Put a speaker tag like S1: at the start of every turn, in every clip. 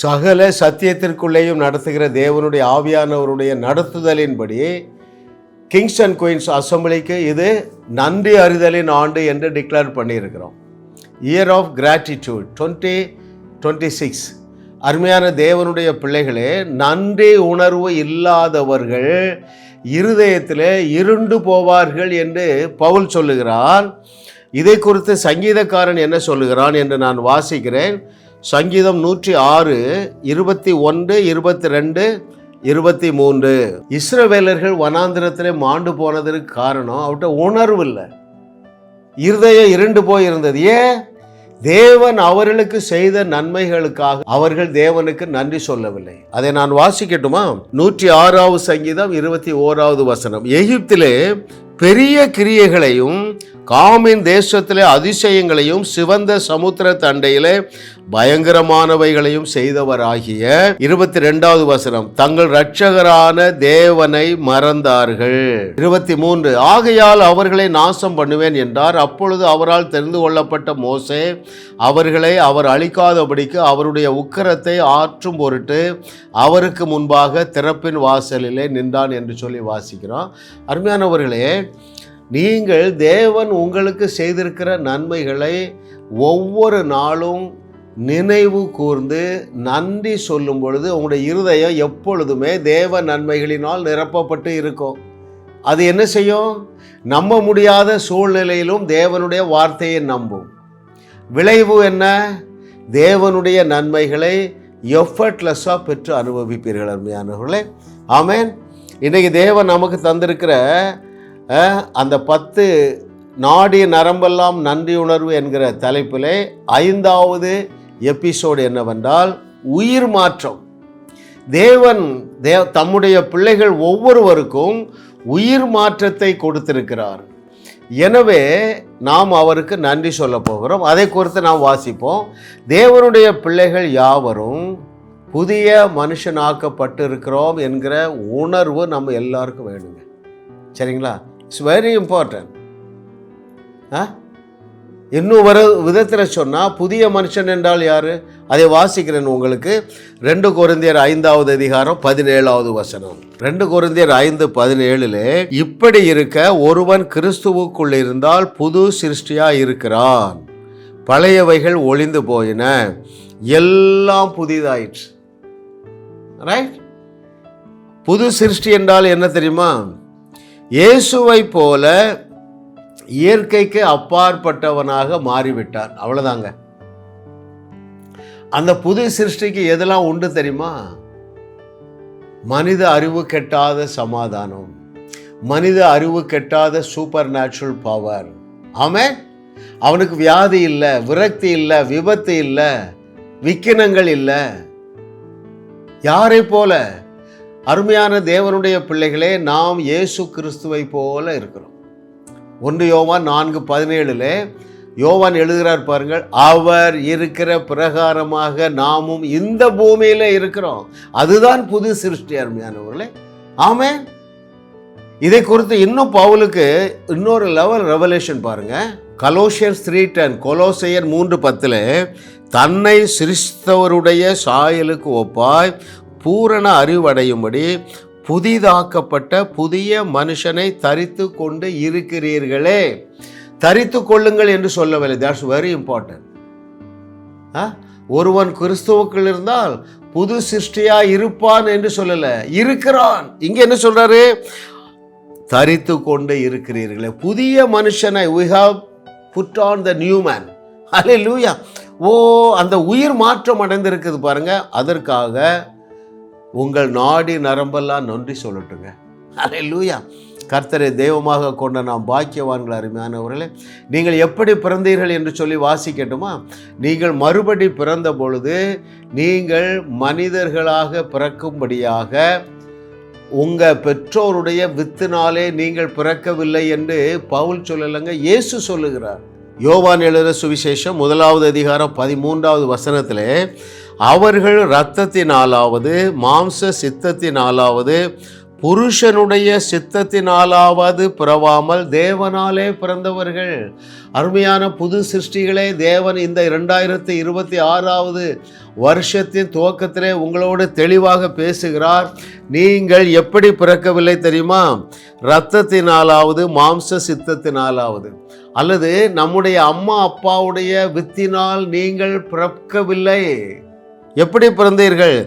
S1: சகல சத்தியத்திற்குள்ளேயும் நடத்துகிற தேவனுடைய ஆவியானவருடைய நடத்துதலின்படி கிங்ஸ் அண்ட் குயின்ஸ் அசம்பிளிக்கு இது நன்றி அறிதலின் ஆண்டு என்று டிக்ளேர் பண்ணியிருக்கிறோம். Year of gratitude 2026. அருமையான தேவனுடைய பிள்ளைகளே, நன்றி உணர்வு இல்லாதவர்கள் இருதயத்தில் இருண்டு போவார்கள் என்று பவுல் சொல்லுகிறான். இதை குறித்து சங்கீதக்காரன் என்ன சொல்லுகிறான் என்று நான் வாசிக்கிறேன். சங்கீதம் 106, 21, 22, 23. இஸ்ரவேலர்கள் வனாந்திரத்திலே மாண்டு போனதற்கு காரணம் அவர்கிட்ட உணர்வு இல்லை, இருதயம் இருண்டு போயிருந்தது. ஏன்? தேவன் அவர்களுக்கு செய்த நன்மைகளுக்காக அவர்கள் தேவனுக்கு நன்றி சொல்லவில்லை. அதை நான் வாசிக்கட்டுமா? 106வது சங்கீதம் 21வது வசனம். எகிப்திலே பெரிய கிரியைகளையும் காமின் தேசத்திலே அதிசயங்களையும் சிவந்த சமுத்திர தண்டையிலே பயங்கரமானவைகளையும் செய்தவராகிய 22வது வசனம். தங்கள் இரட்சகரான தேவனை மறந்தார்கள். 23. ஆகையால் அவர்களை நாசம் பண்ணுவேன் என்றார். அப்பொழுது அவரால் தெரிந்து கொள்ளப்பட்ட மோசே அவர்களை அவர் அழிக்காதபடிக்கு அவருடைய உக்கிரத்தை ஆற்றும் பொருட்டு அவருக்கு முன்பாக திறப்பின் வாசலிலே நின்றான் என்று சொல்லி வாசிக்கிறோம். அருமையானவர்களே, நீங்கள் தேவன் உங்களுக்கு செய்திருக்கிற நன்மைகளை ஒவ்வொரு நாளும் நினைவு கூர்ந்து நன்றி சொல்லும் பொழுது உங்களுடைய இருதயம் எப்பொழுதுமே தேவ நன்மைகளினால் நிரப்பப்பட்டு இருக்கும். அது என்ன செய்யும்? நம்ப முடியாத சூழ்நிலையிலும் தேவனுடைய வார்த்தையை நம்பும். விளைவு என்ன? தேவனுடைய நன்மைகளை எஃபர்ட்லெஸ்ஸாக பெற்று அனுபவிப்பீர்கள். அருமையானவர்களே, ஆமென். இன்றைக்கு தேவன் நமக்கு தந்திருக்கிற அந்த 10 நாடி நரம்பெல்லாம் நன்றி உணர்வு என்கிற தலைப்பிலே 5வது எபிசோடு என்னவென்றால் உயிர் மாற்றம். தேவன் தம்முடைய பிள்ளைகள் ஒவ்வொருவருக்கும் உயிர் மாற்றத்தை கொடுத்திருக்கிறார். எனவே நாம் அவருக்கு நன்றி சொல்ல போகிறோம். அதை குறித்து நாம் வாசிப்போம். தேவனுடைய பிள்ளைகள் யாவரும் புதிய மனுஷனாக்கப்பட்டு இருக்கிறோம் என்கிற உணர்வு நம்ம எல்லாருக்கும் வேணுங்க. சரிங்களா? It's very important. இன்னும் ஒரு விதத்தில் சொன்னால் புதிய மனுஷன் என்றால் யார்? அதை வாசிக்கிறேன் உங்களுக்கு. 2 கொரிந்தியர் 5வது அதிகாரம் 17வது வசனம். 2 கொரிந்தியர் 5:17. இப்படி இருக்க ஒருவன் கிறிஸ்துவுக்குள் இருந்தால் புது சிருஷ்டியாக இருக்கிறான், பழையவைகள் ஒளிந்து போயின, எல்லாம் புதிதாயிற்று. ரைட்? புது சிருஷ்டி என்றால் என்ன தெரியுமா? இயேசுவை போல இயற்கைக்கு அப்பாற்பட்டவனாக மாறிவிட்டான். அவ்வளோதாங்க. அந்த புது சிருஷ்டிக்கு எதெல்லாம் உண்டு தெரியுமா? மனித அறிவு கெட்டாத சமாதானம், மனித அறிவு கெட்டாத சூப்பர் நேச்சுரல் பவர். ஆமென். அவனுக்கு வியாதி இல்லை, விரக்தி இல்லை, விபத்து இல்லை, விக்கினங்கள் இல்லை. யாரை போல? அருமையான தேவனுடைய பிள்ளைகளே, நாம் இயேசு கிறிஸ்துவை போல இருக்கிறோம். 1 யோவான் 4:17 யோவான் எழுதுகிறார் பாருங்கள், அவர் இருக்கிற பிரகாரமாக நாமும் இந்த பூமியில இருக்கிறோம். அதுதான் புது சிருஷ்டி. அருமையானவர்களே, ஆமென். இதை குறித்து இன்னும் பவுலுக்கு இன்னொரு லெவல் ரெவலேஷன் பாருங்க. கொலோசியர் 3:10, கொலோசையர் 3:10 தன்னை சிருஷ்டித்தவருடைய சாயலுக்கு ஒப்பாய் பூரண அறிவடையும்படி புதிதாக்கப்பட்ட புதிய மனுஷனை தரித்து கொண்டு இருக்கிறீர்களே. தரித்து கொள்ளுங்கள் என்று சொல்லவில்லை. That's very important. ஒருவன் கிறிஸ்துவுக்குள் இருந்தால் புது சிருஷ்டியா இருப்பான் என்று சொல்லல, இருக்கிறான். இங்க என்ன சொல்றாரு? தரித்து கொண்டு இருக்கிறீர்களே. புதிய மனுஷனை we have put on the new man. ஹல்லேலூயா. அந்த உயிர் மாற்றம் அடைந்திருக்குது பாருங்க. அதற்காக உங்கள் நாடி நரம்பெல்லாம் நன்றி சொல்லட்டுங்க. ஹல்லேலூயா. கர்த்தரை தெய்வமாக கொண்ட நாம் பாக்கியவான்கள். அருமையானவர்களே, நீங்கள் எப்படி பிறந்தீர்கள் என்று சொல்லி வாசிக்கட்டுமா? நீங்கள் மறுபடி பிறந்த பொழுது நீங்கள் மனிதர்களாக பிறக்கும்படியாக உங்கள் பெற்றோருடைய வித்தினாலே நீங்கள் பிறக்கவில்லை என்று பவுல் சொல்லலைங்க, இயேசு சொல்லுகிறார். யோவான் எழுதின சுவிசேஷம் 1வது அதிகாரம் 13வது வசனத்திலே அவர்கள் இரத்தத்தினாலாவது மாம்ச சித்தத்தினாலாவது புருஷனுடைய சித்தத்தினாலாவது பிறவாமல் தேவனாலே பிறந்தவர்கள். அருமையான புது சிருஷ்டிகளே, தேவன் இந்த 2026வது வருஷத்தின் துவக்கத்திலே உங்களோடு தெளிவாக பேசுகிறார். நீங்கள் எப்படி பிறக்கவில்லை தெரியுமா? இரத்தத்தினாலாவது மாம்ச சித்தத்தினாலாவது அல்லது நம்முடைய அம்மா அப்பாவுடைய வித்தினால் நீங்கள் பிறக்கவில்லை. எப்படி பிறந்தீர்கள்?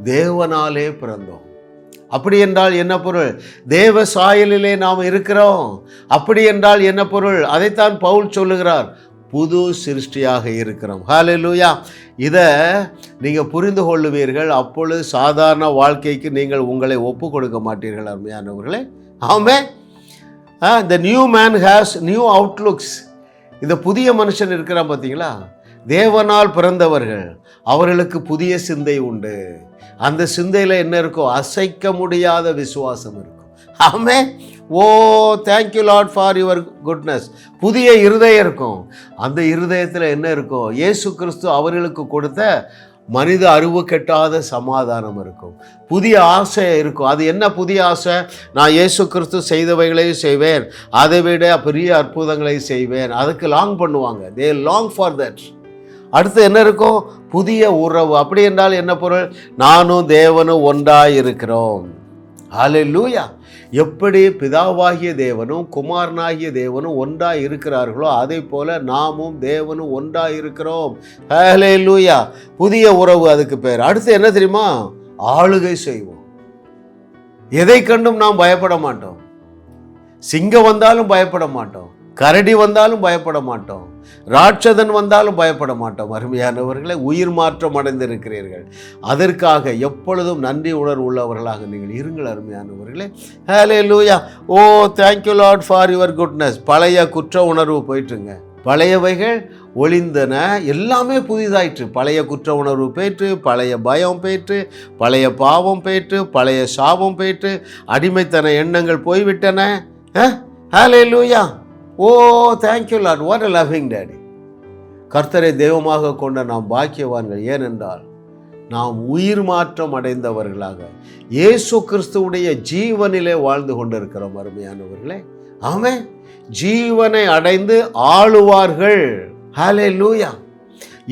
S1: தேவனாலே பிறந்தோம். அப்படி என்றால் என்ன பொருள்? தேவ சாயலிலே நாம் இருக்கிறோம். அப்படி என்றால் என்ன பொருள்? அதைத்தான் பவுல் சொல்லுகிறார், புது சிருஷ்டியாக இருக்கிறோம். ஹல்லேலூயா. இதை நீங்கள் புரிந்து கொள்ளுவீர்கள். அப்பொழுது சாதாரண வாழ்க்கைக்கு நீங்கள் உங்களை ஒப்பு கொடுக்க மாட்டீர்கள். அருமையானவர்களே, ஆமென். the new man has new outlooks. இந்த புதிய மனுஷன் இருக்கிறான் பார்த்தீங்களா? தேவனால் பிறந்தவர்கள், அவர்களுக்கு புதிய சிந்தை உண்டு. அந்த சிந்தையில் என்ன இருக்கும்? அசைக்க முடியாத விசுவாசம் இருக்கும். Amen. Oh thank you lord for your goodness. புதிய இருதயம் இருக்கும். அந்த இருதயத்தில் என்ன இருக்கும்? இயேசு கிறிஸ்து அவர்களுக்கு கொடுத்த மனித அறிவு கெட்டாத சமாதானம் இருக்கும். புதிய ஆசை இருக்கும். அது என்ன புதிய ஆசை? நான் இயேசு கிறிஸ்து செய்தவைகளையும் செய்வேன், அதை விட பெரிய அற்புதங்களை செய்வேன். அதுக்கு லாங் பண்ணுவாங்க. தே லாங் ஃபார் தட். அடுத்து என்ன இருக்கும்? புதிய உறவு. அப்படி என்றால் என்ன பொருள்? நானும் தேவனும் ஒன்றாய் இருக்கிறோம். ஹல்லேலூயா. எப்படி பிதாவாகிய தேவனும் குமாரனாகிய தேவனும் ஒன்றாய் இருக்கிறார்களோ அதே போல நாமும் தேவனும் ஒன்றாய் இருக்கிறோம். ஹல்லேலூயா. புதிய உறவு அதுக்கு பேர். அடுத்து என்ன தெரியுமா? ஆளுகை செய்வோம். எதை கண்டும் நாம் பயப்பட மாட்டோம். சிங்கம் வந்தாலும் பயப்பட மாட்டோம், கரடி வந்தாலும் பயப்பட மாட்டோம், ராட்சதன் வந்தாலும் பயப்பட மாட்டோம். அருமையானவர்களை, உயிர் மாற்றம் அடைந்திருக்கிறீர்கள். அதற்காக எப்பொழுதும் நன்றி உணர்வு உள்ளவர்களாக நீங்கள் இருங்கள். அருமையானவர்களே, hallelujah. Oh thank you lord for your goodness. பழைய குற்ற உணர்வு போயிட்டுங்க. பழையவைகள் ஒளிந்தன, எல்லாமே புதிதாயிற்று. பழைய குற்ற உணர்வு போயிற்று, பழைய பயம் போயிற்று, பழைய பாவம் போயிற்று, பழைய சாபம் போயிற்று, அடிமைத்தன எண்ணங்கள் போய்விட்டன. Hallelujah. Oh thank you lord, what a loving daddy. கர்த்தரை தெய்வமாக கொண்ட நாம் பாக்கியவான்கள். ஏனென்றால் நாம் உயிர் மாற்றம் அடைந்தவர்களாக இயேசு கிறிஸ்துவுடைய ஜீவனிலே வாழ்ந்து கொண்டிருக்கிறோம். அருமையானவர்களே, ஆமென். ஜீவனை அடைந்து ஆளுவார்கள். ஹல்லேலூயா.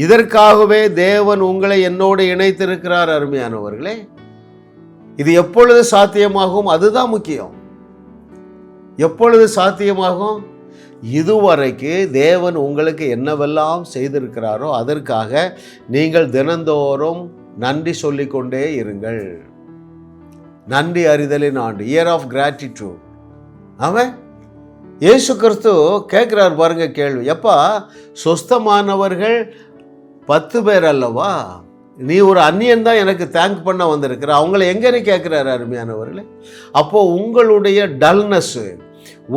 S1: இதற்காகவே தேவன் உங்களை என்னோடு இணைத்திருக்கிறார். அருமையானவர்களே, இது எப்பொழுது சாத்தியமாகும்? அதுதான் முக்கியம். எப்பொழுது சாத்தியமாகும்? இதுவரைக்கு தேவன் உங்களுக்கு என்னவெல்லாம் செய்திருக்கிறாரோ அதற்காக நீங்கள் தினந்தோறும் நன்றி சொல்லிக்கொண்டே இருங்கள். நன்றி அறிதலின் ஆண்டு, இயர் ஆஃப் கிராட்டிடியூட். ஆமென். இயேசு கிறிஸ்து கேட்குறார் பாருங்க கேள்வி. எப்பா, சொஸ்தமானவர்கள் 10 பேர் அல்லவா? நீ ஒரு அந்நியன் தான் எனக்கு தேங்க் பண்ண வந்திருக்கிற. அவங்கள எங்கன்னு கேட்குறாரு. அருமையானவர்களே, அப்போது உங்களுடைய டல்னஸ்ஸு,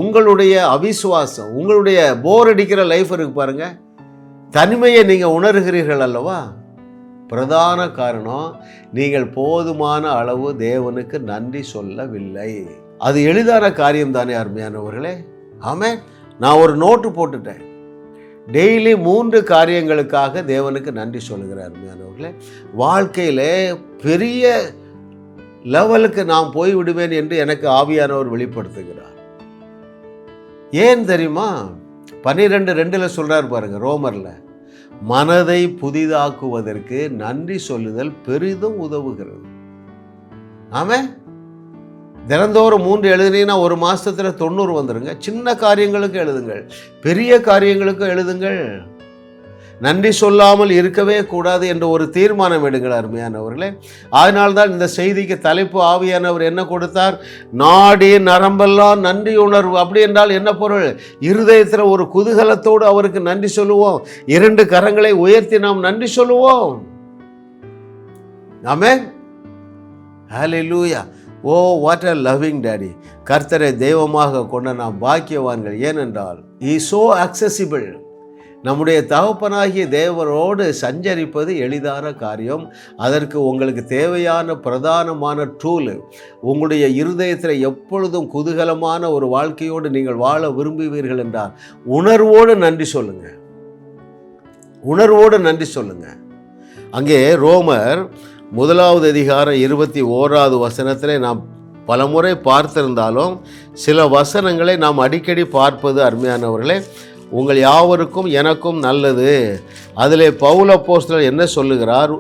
S1: உங்களுடைய அவிசுவாசம், உங்களுடைய போர் அடிக்கிற லைஃப் இருக்கு பாருங்க, தனிமையை நீங்கள் உணர்கிறீர்கள் அல்லவா? பிரதான காரணம், நீங்கள் போதுமான அளவு தேவனுக்கு நன்றி சொல்லவில்லை. அது எளிதான காரியம் தானே அருமையானவர்களே? ஆமென். நான் ஒரு நோட்டு போட்டுட்டேன். டெய்லி 3 காரியங்களுக்காக தேவனுக்கு நன்றி சொல்லுகிறேன். அருமையானவர்களே, வாழ்க்கையில் பெரிய லெவலுக்கு நான் போய் விடுவேன் என்று எனக்கு ஆவியானவர் வெளிப்படுத்துகிறார். ஏன் தெரியுமா? 12:2 சொல்றார் பாருங்க, ரோமர்ல, மனதை புதிதாக்குவதற்கு நன்றி சொல்லுதல் பெரிதும் உதவுகிறது. ஆமென். தினந்தோறும் 3 எழுதுனீங்கன்னா ஒரு மாசத்துல 90 வந்துருங்க. சின்ன காரியங்களுக்கு எழுதுங்கள், பெரிய காரியங்களுக்கு எழுதுங்கள். நன்றி சொல்லாமல் இருக்கவே கூடாது என்ற ஒரு தீர்மானம் எடுங்கள். அருமையானவர்களே, அதனால்தான் இந்த செய்திக்கு தலைப்பு ஆவியானவர் என்ன கொடுத்தார்? நாடி நரம்பெல்லாம் நன்றி உணர்வு. அப்படி என்றால் என்ன பொருள்? இருதயத்தில் ஒரு குதூகலத்தோடு அவருக்கு நன்றி சொல்லுவோம். 2 கரங்களை உயர்த்தி நாம் நன்றி சொல்லுவோம். Amen. Hallelujah. Oh what a loving daddy. கர்த்தரை தெய்வமாக கொண்ட நாம் பாக்கியவான்கள். ஏனென்றால் he is so accessible. நம்முடைய தகப்பனாகிய தேவனோடு சஞ்சரிப்பது எளிதான காரியம். அதற்கு உங்களுக்கு தேவையான பிரதானமான டூல், உங்களுடைய இருதயத்தில் எப்பொழுதும் குதூகலமான ஒரு வாழ்க்கையோடு நீங்கள் வாழ விரும்புவீர்கள் என்றால் உணர்வோடு நன்றி சொல்லுங்க. உணர்வோடு நன்றி சொல்லுங்க. அங்கே ரோமர் 1 அதிகாரம் 21 வசனத்தில் நாம் பலமுறை பார்த்திருந்தாலும் சில வசனங்களை நாம் அடிக்கடி பார்ப்பது அருமையானவர்களே உங்கள் யாவருக்கும் எனக்கும் நல்லது. அதிலே பவுல் அப்போஸ்தலர் என்ன சொல்லுகிறார்?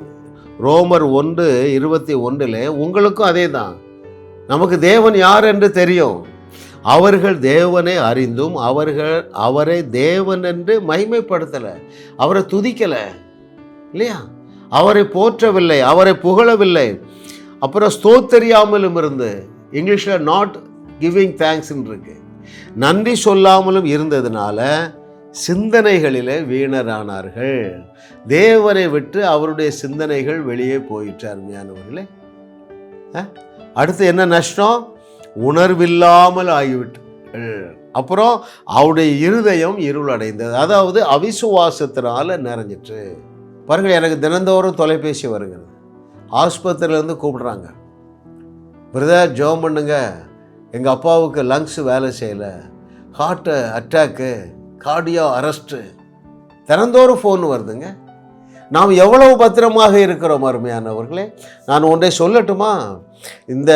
S1: ரோமர் 1:21 உங்களுக்கும் அதே தான். நமக்கு தேவன் யார் என்று தெரியும். அவர்கள் தேவனை அறிந்தும் அவரை தேவன் என்று மகிமைப்படுத்தலை, அவரை துதிக்கலை இல்லையா, அவரை போற்றவில்லை, அவரை புகழவில்லை. அப்புறம் ஸ்தோத்தரியாமலும் இருந்து, இங்கிலீஷில் நாட் கிவிங் தேங்க்ஸ்ன்னு இருக்கு, நன்றி சொல்லாமலும் இருந்ததுனால சிந்தனைகளிலே வீணரானார்கள். தேவனை விட்டு அவருடைய சிந்தனைகள் வெளியே போயிற்று. அருமையானவர்களே, அடுத்து என்ன நஷ்டம்? உணர்வில்லாமல் ஆகிவிட்டு. அப்புறம் அவருடைய இருதயம் இருள் அடைந்தது, அதாவது அவிசுவாசத்தினால நிறைஞ்சிட்டு. பாருங்கள், எனக்கு தினந்தோறும் தொலைபேசி வருகிறது, ஆஸ்பத்திரியிலேருந்து கூப்பிடுறாங்க, பிரதர் ஜெபம் பண்ணுங்க, எங்கள் அப்பாவுக்கு லங்ஸ் வேலை செய்யலை, ஹார்ட்டு அட்டாக்கு, கார்டியோ அரெஸ்ட்டு, தினந்தோறும் ஃபோன் வருதுங்க. நாம் எவ்வளவு பத்திரமாக இருக்கிறோம் அருமையானவர்களே. நான் ஒன்றை சொல்லட்டுமா? இந்த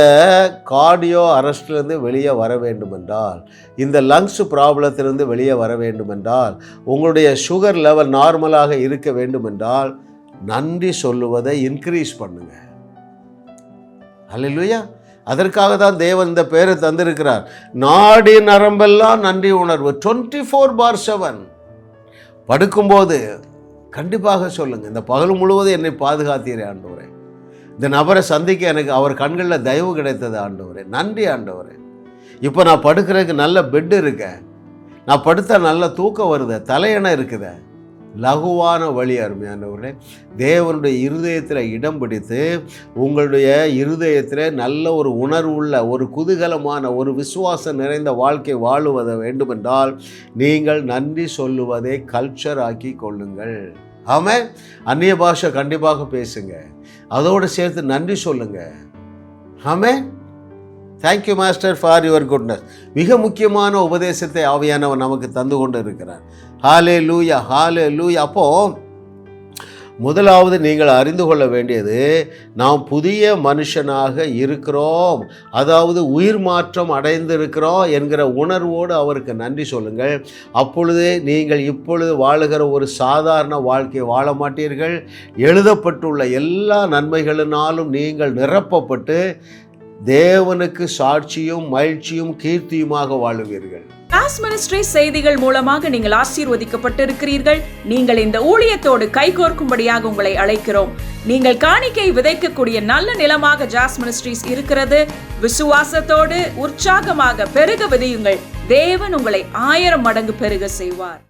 S1: கார்டியோ அரெஸ்ட்லேருந்து வெளியே வர வேண்டுமென்றால், இந்த லங்ஸ் ப்ராப்ளத்திலிருந்து வெளியே வர வேண்டுமென்றால், உங்களுடைய சுகர் லெவல் நார்மலாக இருக்க வேண்டுமென்றால் நன்றி சொல்லுவதை இன்க்ரீஸ் பண்ணுங்க. அல்லேலூயா. அதற்காக தான் தேவன் இந்த பேரை தந்திருக்கிறார். நாடி நரம்பெல்லாம் நன்றி உணர்வு 24/7. படுக்கும்போது கண்டிப்பாக சொல்லுங்கள், இந்த பகல் முழுவதும் என்னை பாதுகாத்தீரே ஆண்டவரே, இந்த நபரை சந்திக்க எனக்கு அவர் கண்களில் தயவு கிடைத்தது ஆண்டவரே, நன்றி ஆண்டவரே. இப்போ நான் படுக்கிறதுக்கு நல்ல பெட்டு இருக்க, நான் படுத்த நல்ல தூக்கம் வருது, தலையணை இருக்குத, லகுவான வழி. அருமையானவர்களே, தேவனுடைய இருதயத்தில் இடம் பிடித்து உங்களுடைய இருதயத்தில் நல்ல ஒரு உணர்வுள்ள, ஒரு குதூகலமான, ஒரு விசுவாசம் நிறைந்த வாழ்க்கை வாழுவத வேண்டுமென்றால் நீங்கள் நன்றி சொல்லுவதை கல்ச்சர் ஆக்கி கொள்ளுங்கள். ஆமாம், அந்நிய பாஷை கண்டிப்பாக பேசுங்க, அதோடு சேர்த்து நன்றி சொல்லுங்க. ஆமாம். Thank you master for your goodness. மிக முக்கியமான உபதேசத்தை ஆவியானவர் நமக்கு தந்து கொண்டு இருக்கிறார். ஹல்லேலூயா, ஹல்லேலூயா. அப்போது முதலாவது நீங்கள் அறிந்து கொள்ள வேண்டியது, நாம் புதிய மனுஷனாக இருக்கிறோம், அதாவது உயிர் மாற்றம் அடைந்திருக்கிறோம் என்கிற உணர்வோடு அவருக்கு நன்றி சொல்லுங்கள். அப்பொழுது நீங்கள் இப்பொழுது வாழுகிற ஒரு சாதாரண வாழ்க்கையை வாழ மாட்டீர்கள். எழுதப்பட்டுள்ள எல்லா நன்மைகளினாலும் நீங்கள் நிரப்பப்பட்டு தேவனுக்கு சாட்சியும் மகிழ்ச்சியும் கீர்த்தியுமாக வாழுவீர்கள்.
S2: ஜாஸ் மினிஸ்ட்ரி செய்திகள் மூலமாக நீங்கள் ஆசீர்வதிக்கப்பட்டிருக்கிறீர்கள். நீங்கள் இந்த ஊழியத்தோடு கைகோர்க்கும்படியாக உங்களை அழைக்கிறோம். நீங்கள் காணிக்கை விதைக்கக்கூடிய நல்ல நிலமாக ஜாஸ் மினிஸ்ட்ரிஸ் இருக்கிறது. விசுவாசத்தோடு உற்சாகமாக பெருக விதையுங்கள். தேவன் உங்களை 1000 மடங்கு பெருக செய்வார்.